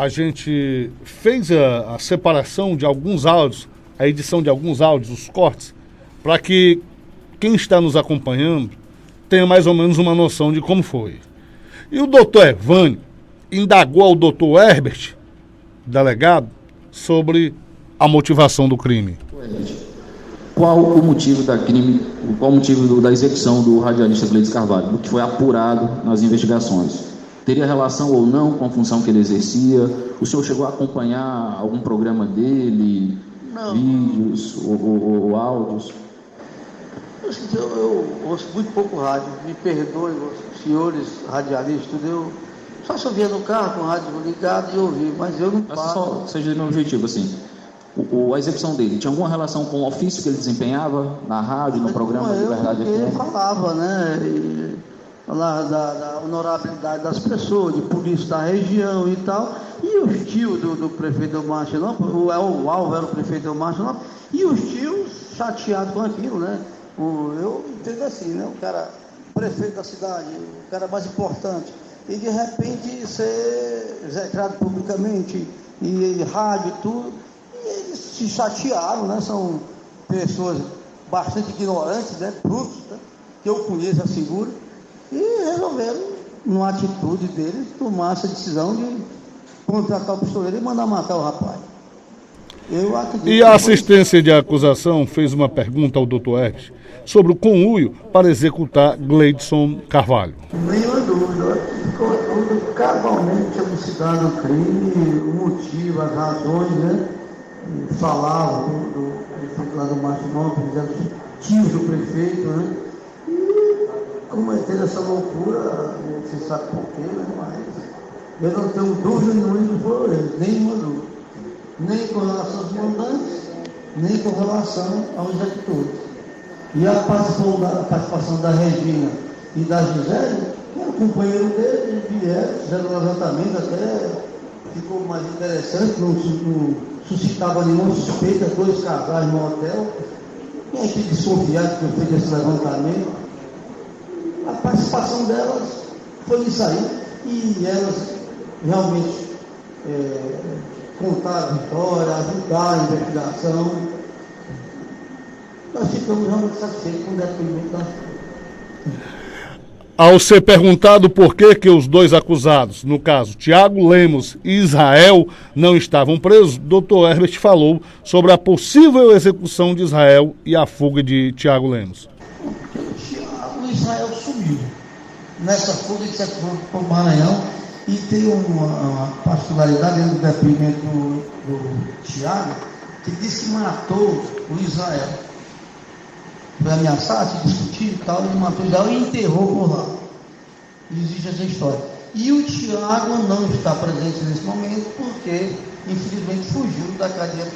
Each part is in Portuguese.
a gente fez a separação de alguns áudios, a edição de alguns áudios, os cortes, para que quem está nos acompanhando tenha mais ou menos uma noção de como foi. E o doutor Evânio indagou ao doutor Herbert, delegado, sobre a motivação do crime. Qual o motivo qual o motivo da execução do radialista Gleides Carvalho, do que foi apurado nas investigações? Teria relação ou não com a função que ele exercia? O senhor chegou a acompanhar algum programa dele, não, vídeos ou áudios? Eu ouço muito pouco rádio, me perdoem os senhores radialistas, eu só se ouvia no carro com o rádio ligado e ouvia, mas eu não passo. Só seja meu objetivo, assim, a execução dele tinha alguma relação com o ofício que ele desempenhava na rádio, no programa de Verdade FM? Ele falava, né, falava da honorabilidade das pessoas, de polícia da região e tal, e os tios do prefeito Elmar Xenópolis, o Alvo era o prefeito Elmar Xenópolis, e os tios chateados com aquilo, né? Eu entendo assim, né? O cara, prefeito da cidade, o cara mais importante, e de repente ser execrado publicamente, e rádio e tudo, e eles se chatearam, né? São pessoas bastante ignorantes, né? Brutos, né? Que eu conheço a figura, e resolveram, numa atitude deles, tomar essa decisão de contratar o pistoleiro e mandar matar o rapaz. E a assistência de acusação fez uma pergunta ao doutor Herbert sobre o conluio para executar Gleidson Carvalho. Nenhuma dúvida, ficou tudo cabalmente elucidado o crime, o motivo, as razões, né? Falavam do prefeito lá do Martimão, eram tios do prefeito, né? E cometeram essa loucura, você sabe por quê, né? Mas eu não tenho dúvida nenhuma que foram eles, nenhuma dúvida. Nem com relação aos mandantes, nem com relação aos executores. E a participação da Regina e da Gisele, que era o companheiro dele, vieram, fizeram o levantamento, até ficou mais interessante, não suscitava nenhuma suspeita, 2 casais no hotel. Quem é que desconfiado que eu fiz esse levantamento? A participação delas foi isso aí, e elas realmente contar a vitória, ajudar a investigação. Nós ficamos realmente satisfeitos com o depoimento da Ao ser perguntado por que os dois acusados, no caso Tiago Lemos e Israel, não estavam presos, Dr. Herbert falou sobre a possível execução de Israel e a fuga de Tiago Lemos. O Israel sumiu nessa fuga de para o Maranhão. E tem uma particularidade dentro do depoimento do Tiago, que disse que matou o Israel. Foi ameaçado, se discutir e tal, ele matou o Israel e enterrou por lá. Existe essa história. E o Tiago não está presente nesse momento porque, infelizmente, fugiu da cadeia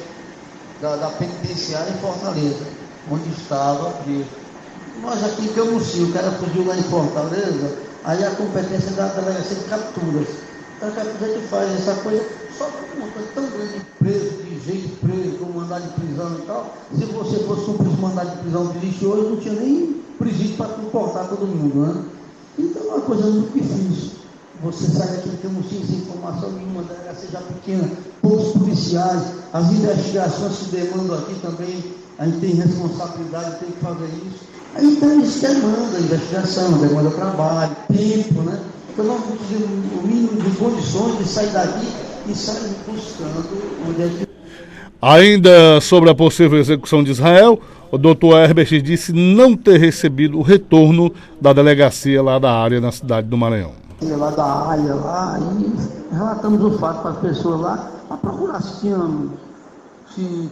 da penitenciária em Fortaleza, onde estava preso. Nós aqui temos o cara fugiu lá em Fortaleza. Aí a competência da delegacia de capturas. Então, a gente faz essa coisa só por uma coisa tão grande, preso, de jeito preso, com mandado de prisão e tal. Se você fosse cumprir os mandados de prisão delicioso, não tinha nem presídio para comportar todo mundo, né? Então é uma coisa muito difícil. Você sai daqui, temos sem informação nenhuma, a delegacia já pequena, poucos policiais, as investigações se demandam aqui também, a gente tem responsabilidade, tem que fazer isso. Então isso demanda investigação, demanda trabalho, tempo, né? Então nós temos que ter o mínimo de condições de sair daqui e sair buscando onde é que... Ainda sobre a possível execução de Israel, o doutor Herbert disse não ter recebido o retorno da delegacia lá da área na cidade do Maranhão. Lá da área, lá, e relatamos o fato para as pessoas lá, para procurar se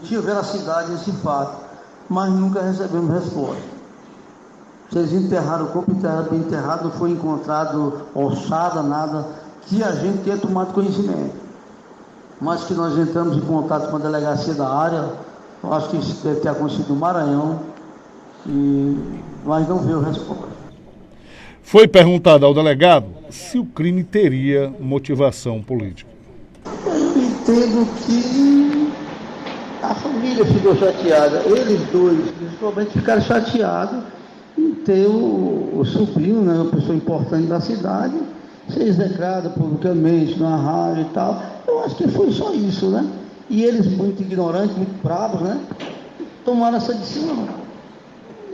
tinha veracidade esse fato, mas nunca recebemos resposta. Vocês enterraram o corpo, enterraram bem enterrado, não foi encontrado ossada, nada, que a gente tenha tomado conhecimento. Mas que nós entramos em contato com a delegacia da área, eu acho que isso deve ter acontecido no Maranhão, mas não veio resposta. Foi perguntado ao delegado se o crime teria motivação política. Eu entendo que a família ficou chateada, eles dois, principalmente, ficaram chateados em ter o sobrinho, né, uma pessoa importante da cidade, ser execrada publicamente na rádio e tal. Eu acho que foi só isso, né? E eles, muito ignorantes, muito bravos, né? Tomaram essa decisão.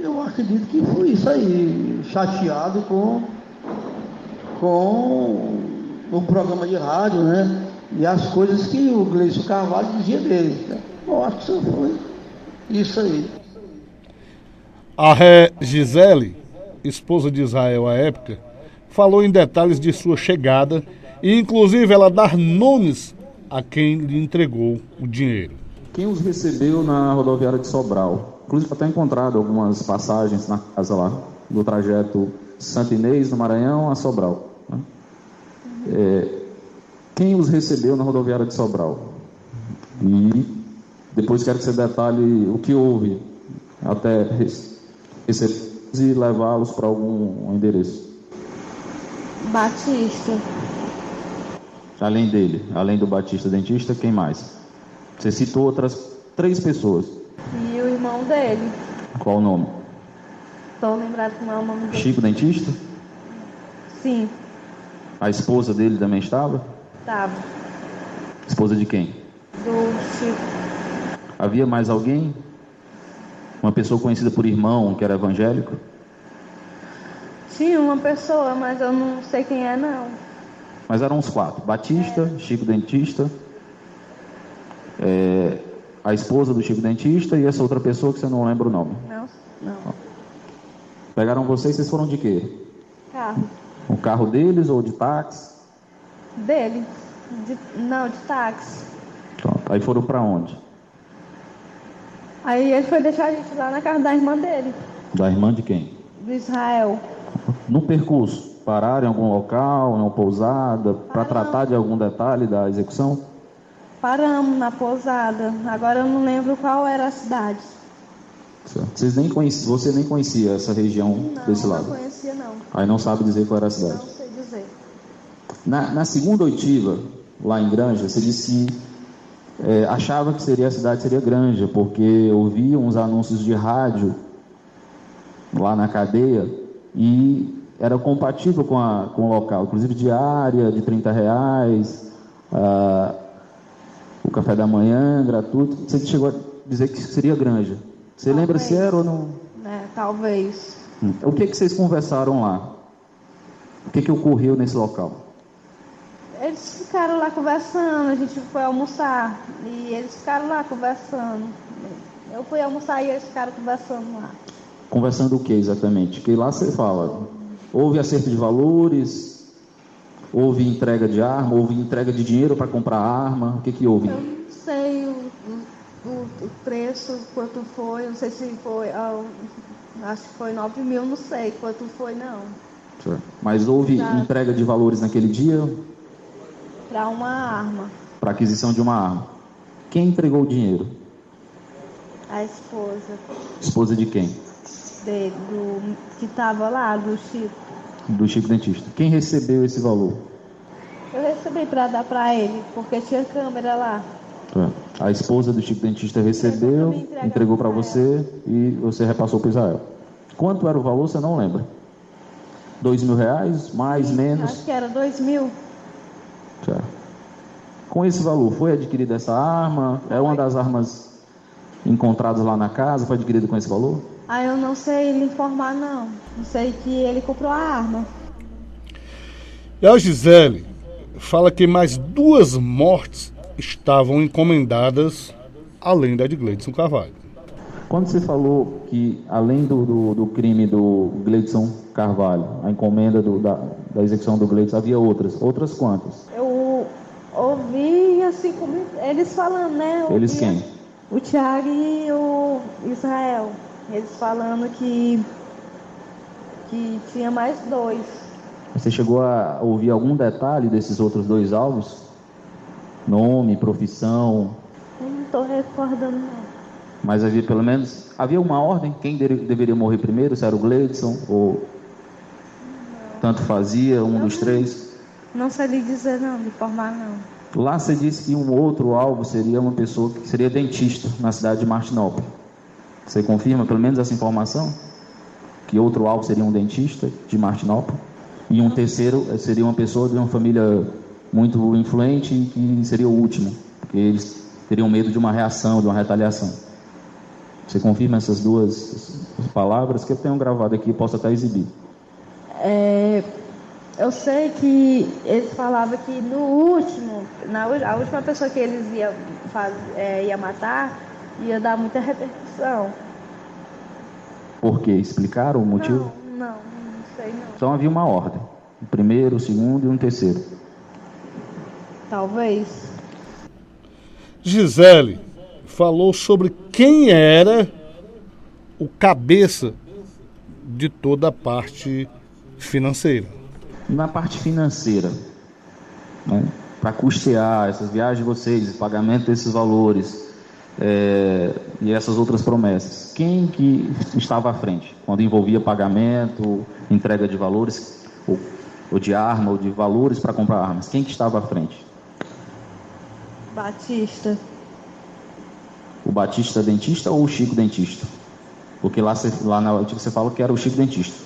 Eu acredito que foi isso aí, chateado com o programa de rádio, né? E as coisas que o Gleidson Carvalho dizia deles, né? Eu acho que só foi isso aí. A ré Gisele, esposa de Israel à época, falou em detalhes de sua chegada e inclusive ela dá nomes a quem lhe entregou o dinheiro. Quem os recebeu na rodoviária de Sobral? Inclusive até encontrado algumas passagens na casa lá, do trajeto Santo Inês, no Maranhão, a Sobral. Né? Quem os recebeu na rodoviária de Sobral? E depois quero que você detalhe o que houve até receber e levá-los para algum endereço. Batista. Além dele, além do Batista dentista, quem mais? Você citou outras 3 pessoas. E o irmão dele. Qual o nome? Estou lembrado como é o nome dele. Chico dentista? Sim, A esposa dele também estava? estava. Esposa de quem? Do Chico. Havia mais alguém? Uma pessoa conhecida por irmão, que era evangélico? Tinha uma pessoa, mas eu não sei quem é, não. Mas eram uns 4. Batista, Chico dentista, a esposa do Chico dentista e essa outra pessoa que você não lembra o nome. Não. Pegaram vocês foram de quê? Carro. O carro deles ou de táxi? Dele. De táxi. Pronto. Aí foram para onde? Aí ele foi deixar a gente lá na casa da irmã dele. Da irmã de quem? Do Israel. No percurso, pararam em algum local, em uma pousada, para tratar de algum detalhe da execução? Paramos na pousada. Agora eu não lembro qual era a cidade. Você nem conhecia essa região desse lado? Não conhecia, não. Aí não sabe dizer qual era a cidade? Não sei dizer. Na segunda oitiva, lá em Granja, você disse que achava que a cidade seria Granja, porque ouvia uns anúncios de rádio lá na cadeia e era compatível com o local, inclusive diária de R$30, o café da manhã gratuito. Você chegou a dizer que seria Granja. Você lembra se era ou não? Talvez. O que vocês conversaram lá? O que ocorreu nesse local? Eles ficaram lá conversando, a gente foi almoçar e eles ficaram lá conversando. Eu fui almoçar e eles ficaram conversando lá. Conversando o que exatamente? Que lá você fala, houve acerto de valores, houve entrega de arma, houve entrega de dinheiro para comprar arma, o que houve? Eu não sei o preço, quanto foi, não sei se foi, acho que foi 9 mil, não sei quanto foi não. Mas houve entrega de valores naquele dia? Para uma arma. Para aquisição de uma arma. Quem entregou o dinheiro? A esposa. Esposa de quem? Que estava lá, do Chico. Do Chico dentista. Quem recebeu esse valor? Eu recebi para dar para ele, porque tinha câmera lá. A esposa do Chico dentista recebeu, entregou para você e você repassou para Israel. Quanto era o valor, você não lembra? R$2.000? Mais, menos? Acho que era 2 mil. Com esse valor, foi adquirida essa arma? É uma das armas encontradas lá na casa? Foi adquirida com esse valor? Eu não sei lhe informar, não. Não sei que ele comprou a arma. E a Gisele fala que mais 2 mortes estavam encomendadas, além da de Gleidson Carvalho. Quando você falou que, além do crime do Gleidson Carvalho, a encomenda da execução do Gleidson, havia outras quantas? Eu ouvi, assim, como eles falando, né? Eles quem? O Thiago e o Israel. Eles falando que tinha mais 2. Você chegou a ouvir algum detalhe desses outros 2 alvos? Nome, profissão? Eu não estou recordando, não. Mas havia uma ordem? Quem deveria morrer primeiro? Se era o Gleidson? Ou tanto fazia, dos 3? Não sei lhe dizer, não, de informar, não. Lá você disse que um outro alvo seria uma pessoa que seria dentista na cidade de Martinópolis. Você confirma pelo menos essa informação? Que outro alvo seria um dentista de Martinópolis? E um terceiro seria uma pessoa de uma família muito influente que seria o último, porque eles teriam medo de uma reação, de uma retaliação. Você confirma essas duas palavras que eu tenho gravado aqui e posso até exibir? Eu sei que eles falavam que no último, a última pessoa que eles ia matar, ia dar muita repercussão. Por quê? Explicaram o motivo? Não sei não. Então havia uma ordem. O primeiro, o segundo e um terceiro. Talvez. Gisele falou sobre quem era o cabeça de toda a parte financeira. Na parte financeira, né, para custear essas viagens de vocês, o pagamento desses valores e essas outras promessas, quem que estava à frente? Quando envolvia pagamento, entrega de valores, ou de arma, ou de valores para comprar armas, quem que estava à frente? Batista. O Batista dentista ou o Chico dentista? Porque lá na artigo você fala que era o Chico dentista.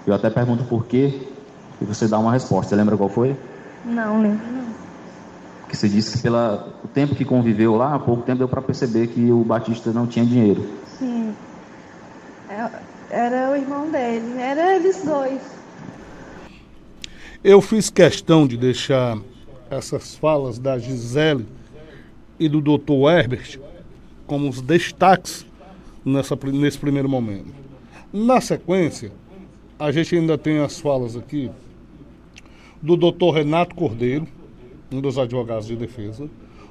Eu até pergunto por quê e você dá uma resposta. Você lembra qual foi? Não lembro não. Porque você disse que pelo tempo que conviveu lá, há pouco tempo deu para perceber que o Batista não tinha dinheiro. Sim. Era o irmão dele, era eles dois. Eu fiz questão de deixar essas falas da Gisele e do Dr. Herbert como os destaques nesse primeiro momento. Na sequência, a gente ainda tem as falas aqui do Dr. Renato Cordeiro, um dos advogados de defesa,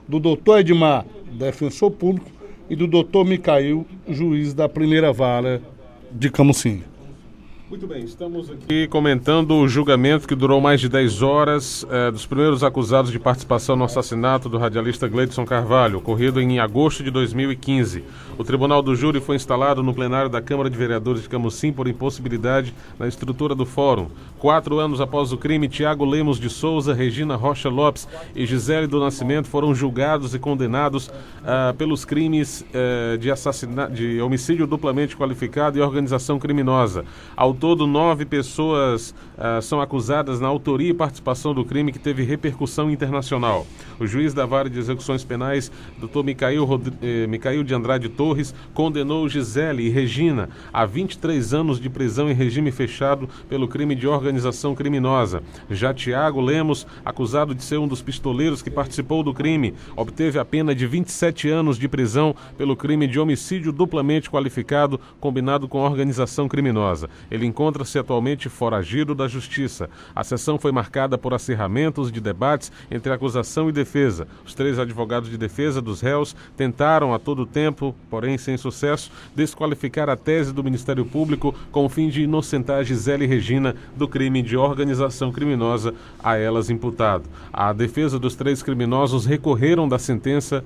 do Dr. Edmar, defensor público, e do Dr. Micael, juiz da primeira vara de Camusim. Muito bem, estamos aqui comentando o julgamento que durou mais de 10 horas dos primeiros acusados de participação no assassinato do radialista Gleidson Carvalho, ocorrido em agosto de 2015. O Tribunal do Júri foi instalado no plenário da Câmara de Vereadores de Camusim por impossibilidade na estrutura do fórum. 4 anos após o crime, Tiago Lemos de Souza, Regina Rocha Lopes e Gisele do Nascimento foram julgados e condenados pelos crimes de homicídio duplamente qualificado e organização criminosa. Ao todo, 9 pessoas são acusadas na autoria e participação do crime que teve repercussão internacional. O juiz da Vara de Execuções Penais, Dr. Micael de Andrade Torres, condenou Gisele e Regina a 23 anos de prisão em regime fechado pelo crime de organização criminosa. Já Tiago Lemos, acusado de ser um dos pistoleiros que participou do crime, obteve a pena de 27 anos de prisão pelo crime de homicídio duplamente qualificado combinado com organização criminosa. Ele encontra-se atualmente foragido da Justiça. A sessão foi marcada por acirramentos de debates entre acusação e defesa. Os 3 advogados de defesa dos réus tentaram a todo tempo, porém sem sucesso, desqualificar a tese do Ministério Público com o fim de inocentar Gisele e Regina do crime de organização criminosa a elas imputado. A defesa dos 3 criminosos recorreram da sentença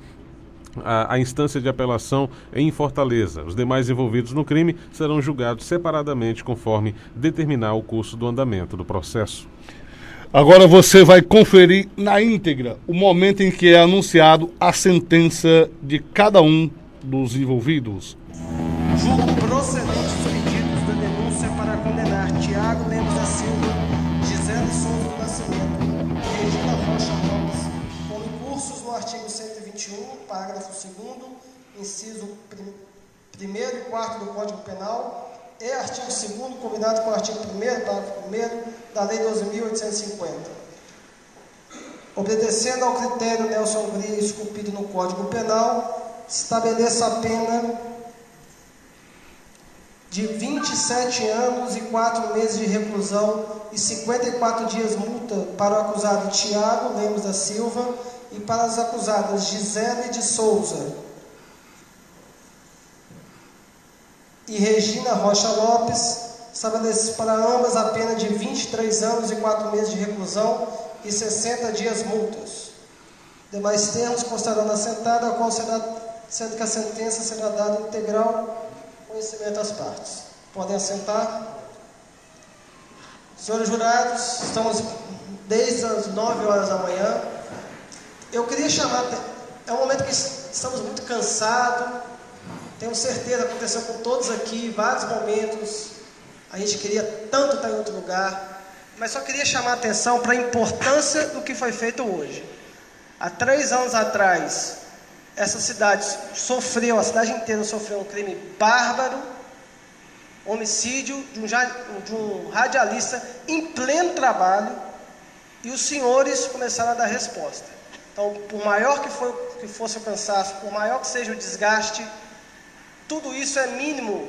à instância de apelação em Fortaleza. Os demais envolvidos no crime serão julgados separadamente conforme determinar o curso do andamento do processo. Agora você vai conferir na íntegra o momento em que é anunciado a sentença de cada um dos envolvidos. Julgo procedentes os pedidos da denúncia para condenar Tiago Lemos da Silva, Gisele Souza do Nascimento e Regina Rocha Lopes com recursos no artigo 121, parágrafo 2º, inciso 1º e 4º do Código Penal e artigo 2º, combinado com o artigo 1º, parágrafo 1º da Lei 12.850. Obedecendo ao critério Nelson Hungria esculpido no Código Penal, estabeleço a pena de 27 anos e 4 meses de reclusão e 54 dias multa para o acusado Tiago Lemos da Silva e para as acusadas Gisele de Souza e Regina Rocha Lopes. Estabelece para ambas a pena de 23 anos e 4 meses de reclusão e 60 dias multas. Demais termos constarão assentada, sendo que a sentença será dada integral conhecimento às partes. Podem assentar. Senhores jurados, estamos desde as 9 horas da manhã. Eu queria chamar, é um momento que estamos muito cansados, tenho certeza, aconteceu com todos aqui, vários momentos, a gente queria tanto estar em outro lugar, mas só queria chamar a atenção para a importância do que foi feito hoje. Há 3 anos atrás, essa cidade a cidade inteira sofreu um crime bárbaro, homicídio de um radialista em pleno trabalho, e os senhores começaram a dar resposta. Então, por maior que fosse o cansaço, por maior que seja o desgaste, tudo isso é mínimo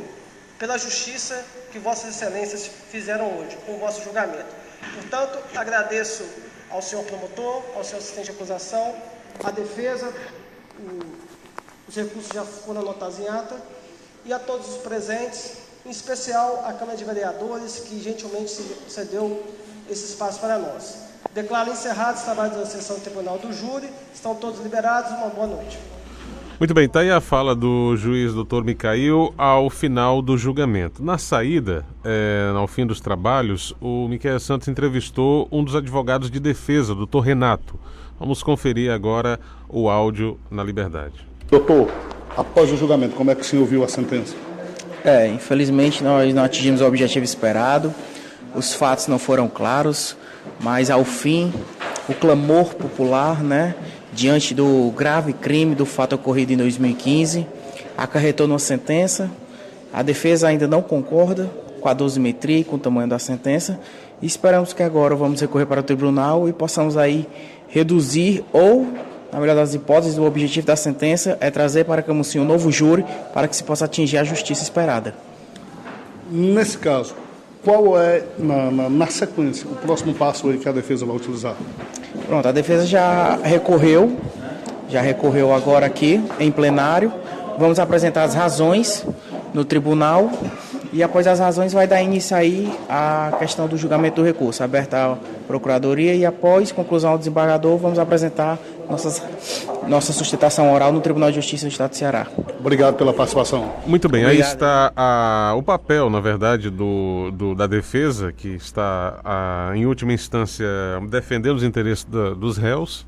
pela justiça que Vossas Excelências fizeram hoje, com o vosso julgamento. Portanto, agradeço ao senhor promotor, ao senhor assistente de acusação, à defesa, os recursos já foram anotados em ata, e a todos os presentes, em especial à Câmara de Vereadores, que gentilmente cedeu esse espaço para nós. Declaro encerrados os trabalhos da sessão do Tribunal do Júri. Estão todos liberados. Uma boa noite. Muito bem, está aí a fala do juiz Dr. Micael ao final do julgamento. Na saída, ao fim dos trabalhos, o Miquel Santos entrevistou um dos advogados de defesa, o Dr. Renato. Vamos conferir agora o áudio na liberdade. Doutor, após o julgamento, como é que o senhor viu a sentença? Infelizmente nós não atingimos o objetivo esperado, os fatos não foram claros, mas ao fim o clamor popular, diante do grave crime do fato ocorrido em 2015, acarretou numa sentença. A defesa ainda não concorda com a dosimetria e com o tamanho da sentença, e esperamos que agora vamos recorrer para o tribunal e possamos aí reduzir ou, na melhor das hipóteses, o objetivo da sentença é trazer para Camusim um novo júri para que se possa atingir a justiça esperada. Nesse caso, qual é, na sequência, o próximo passo aí que a defesa vai utilizar? Pronto, a defesa já recorreu agora aqui em plenário. Vamos apresentar as razões no tribunal e após as razões vai dar início aí à questão do julgamento do recurso, aberta à Procuradoria, e após conclusão do desembargador vamos apresentar nossa sustentação oral no Tribunal de Justiça do Estado do Ceará. Obrigado pela participação. Muito bem, Obrigado. Aí está o papel, na verdade, da defesa, que está, em última instância, defendendo os interesses dos réus.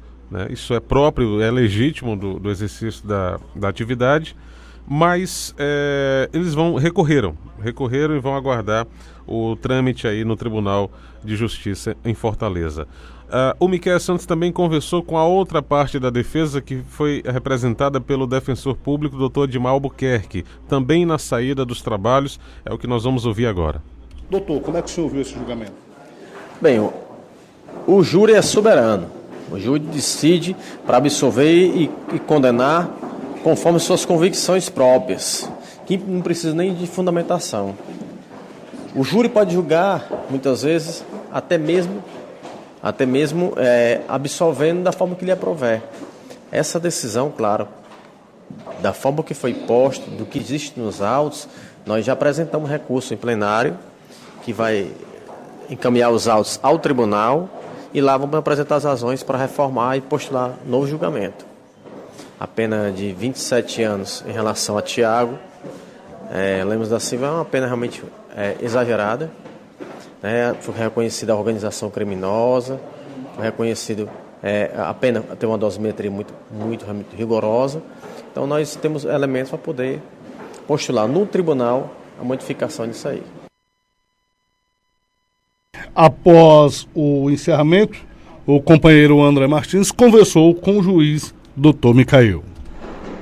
Isso é próprio, é legítimo do exercício da atividade, mas eles recorreram e vão aguardar o trâmite aí no Tribunal de Justiça em Fortaleza. O Miquel Santos também conversou com a outra parte da defesa, que foi representada pelo defensor público, Dr. Edmar Albuquerque, também na saída dos trabalhos. É o que nós vamos ouvir agora. Doutor, como é que o senhor viu esse julgamento? Bem, o júri é soberano. O júri decide para absolver e condenar conforme suas convicções próprias, que não precisa nem de fundamentação. O júri pode julgar, muitas vezes, até mesmo absolvendo da forma que lhe aprouver. Essa decisão, claro, da forma que foi posto, do que existe nos autos, nós já apresentamos recurso em plenário, que vai encaminhar os autos ao tribunal, e lá vamos apresentar as razões para reformar e postular novo julgamento. A pena de 27 anos em relação a Tiago Lemos da Silva é uma pena realmente exagerada. Foi reconhecida a organização criminosa, foi reconhecido a pena tem uma dosimetria muito rigorosa. Então nós temos elementos para poder postular no tribunal a modificação disso aí. Após o encerramento, o companheiro André Martins conversou com o juiz Dr. Micael.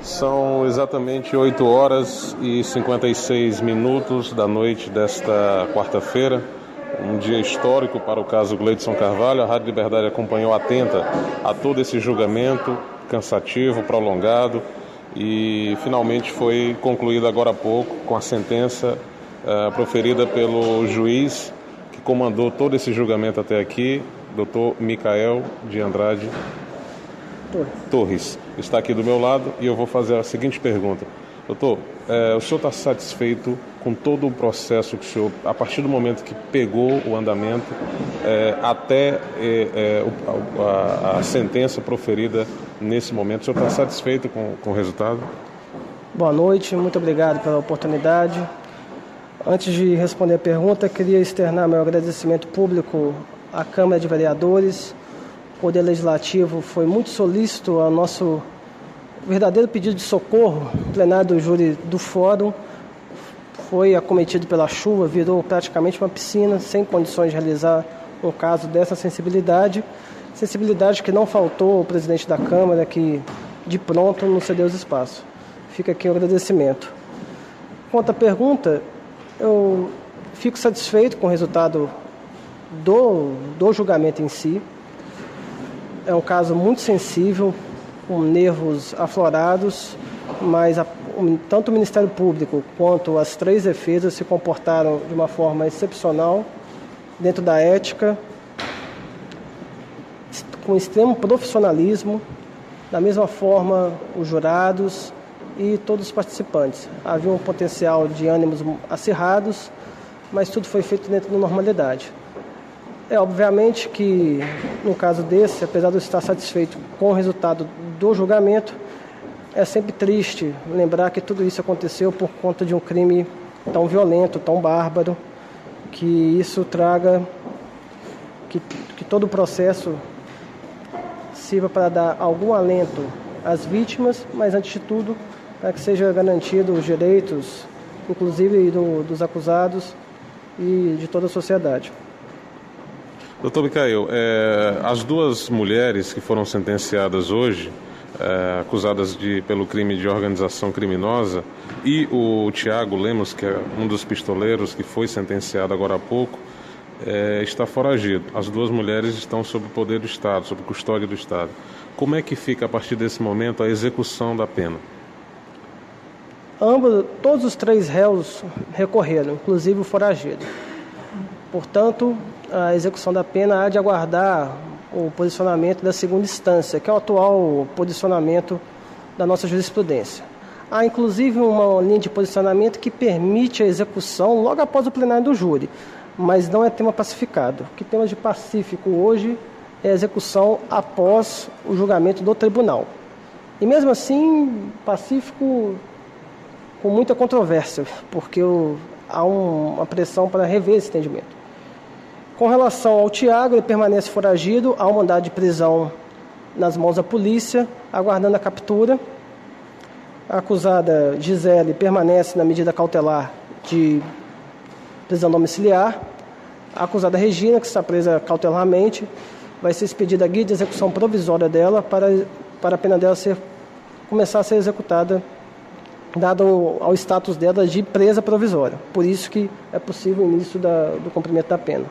São exatamente 8 horas e 56 minutos da noite desta quarta-feira, um dia histórico para o caso Gleidson Carvalho. A Rádio Liberdade acompanhou atenta a todo esse julgamento cansativo, prolongado, e finalmente foi concluído agora há pouco com a sentença proferida pelo juiz que comandou todo esse julgamento até aqui, Dr. Micael de Andrade Torres. Está aqui do meu lado e eu vou fazer a seguinte pergunta. Doutor, o senhor está satisfeito com todo o processo que o senhor, a partir do momento que pegou o andamento até a sentença proferida nesse momento, o senhor está satisfeito com o resultado? Boa noite, muito obrigado pela oportunidade. Antes de responder a pergunta, queria externar meu agradecimento público à Câmara de Vereadores. O Poder Legislativo foi muito solícito ao nosso verdadeiro pedido de socorro. O plenário do júri do Fórum foi acometido pela chuva, virou praticamente uma piscina, sem condições de realizar um caso dessa sensibilidade que não faltou ao presidente da Câmara, que de pronto não cedeu os espaços. Fica aqui o agradecimento. Quanto à pergunta, eu fico satisfeito com o resultado do julgamento em si. É um caso muito sensível, com nervos aflorados, mas tanto o Ministério Público quanto as 3 defesas se comportaram de uma forma excepcional, dentro da ética, com extremo profissionalismo. Da mesma forma, os jurados e todos os participantes. Havia um potencial de ânimos acirrados, mas tudo foi feito dentro da normalidade. Obviamente que, no caso desse, apesar de eu estar satisfeito com o resultado do julgamento, é sempre triste lembrar que tudo isso aconteceu por conta de um crime tão violento, tão bárbaro, que isso traga, que todo o processo sirva para dar algum alento às vítimas, mas antes de tudo, para que seja garantido os direitos, inclusive dos acusados e de toda a sociedade. Doutor Micael, as 2 mulheres que foram sentenciadas hoje, acusadas pelo crime de organização criminosa, e o Tiago Lemos, que é um dos pistoleiros que foi sentenciado agora há pouco, está foragido. As 2 mulheres estão sob o poder do Estado, sob custódia do Estado. Como é que fica, a partir desse momento, a execução da pena? Todos os 3 réus recorreram, inclusive o foragido. Portanto, a execução da pena há de aguardar o posicionamento da segunda instância, que é o atual posicionamento da nossa jurisprudência. Há, inclusive, uma linha de posicionamento que permite a execução logo após o plenário do júri, mas não é tema pacificado. O que temos de pacífico hoje é a execução após o julgamento do tribunal. E mesmo assim, pacífico com muita controvérsia, porque há uma pressão para rever esse entendimento. Com relação ao Tiago, ele permanece foragido, há um mandado de prisão nas mãos da polícia, aguardando a captura. A acusada Gisele permanece na medida cautelar de prisão domiciliar. A acusada Regina, que está presa cautelarmente, vai ser expedida a guia de execução provisória dela para a pena dela começar a ser executada, dado ao status dela de presa provisória. Por isso que é possível o início do cumprimento da pena.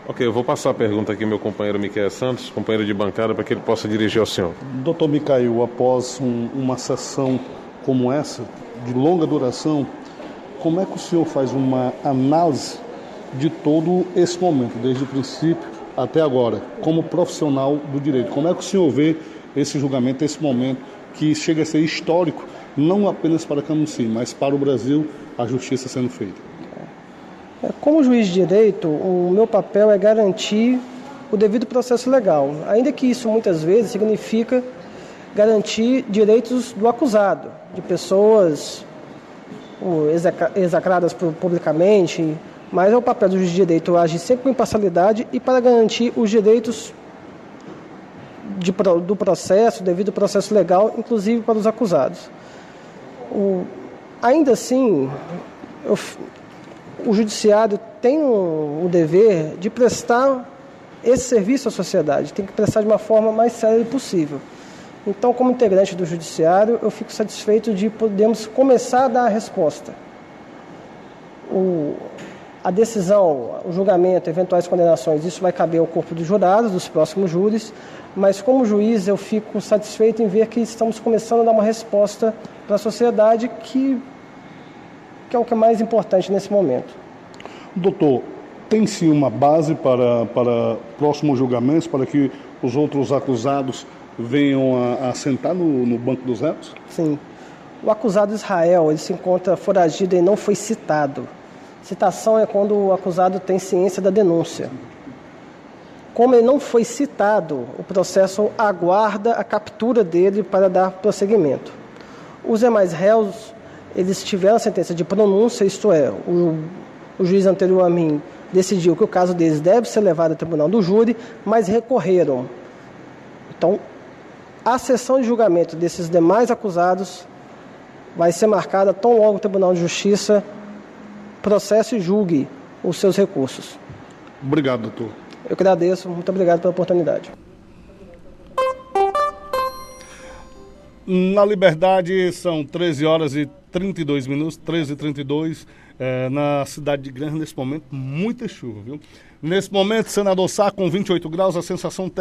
Ok, eu vou passar a pergunta aqui ao meu companheiro Miquel Santos, companheiro de bancada, para que ele possa dirigir ao senhor. Doutor Micael, após uma sessão como essa, de longa duração, como é que o senhor faz uma análise de todo esse momento, desde o princípio até agora, como profissional do direito? Como é que o senhor vê esse julgamento, esse momento que chega a ser histórico, não apenas para Camusim, mas para o Brasil, a justiça sendo feita? Como juiz de direito, o meu papel é garantir o devido processo legal, ainda que isso muitas vezes significa garantir direitos do acusado, de pessoas execradas publicamente, mas é o papel do juiz de direito agir sempre com imparcialidade e para garantir os direitos do processo, devido processo legal, inclusive para os acusados. Ainda assim, o judiciário tem o dever de prestar esse serviço à sociedade, tem que prestar de uma forma mais séria possível. Então, como integrante do judiciário, eu fico satisfeito de podermos começar a dar a resposta. A decisão, o julgamento, eventuais condenações, isso vai caber ao corpo dos jurados, dos próximos júris, mas como juiz eu fico satisfeito em ver que estamos começando a dar uma resposta para a sociedade que é o que é mais importante nesse momento. Doutor, tem sim uma base para próximos julgamentos, para que os outros acusados venham a sentar no banco dos réus? Sim. O acusado Israel, ele se encontra foragido e não foi citado. Citação é quando o acusado tem ciência da denúncia. Como ele não foi citado, o processo aguarda a captura dele para dar prosseguimento. Os demais réus, eles tiveram a sentença de pronúncia, isto é, o juiz anterior a mim decidiu que o caso deles deve ser levado ao tribunal do júri, mas recorreram. Então, a sessão de julgamento desses demais acusados vai ser marcada tão logo o Tribunal de Justiça processe e julgue os seus recursos. Obrigado, doutor. Eu agradeço, muito obrigado pela oportunidade. Na Liberdade são 13 horas e 32 minutos, 13h32, na cidade de Granja, nesse momento, muita chuva, viu? Nesse momento, Senador Sá com 28 graus, a sensação térmica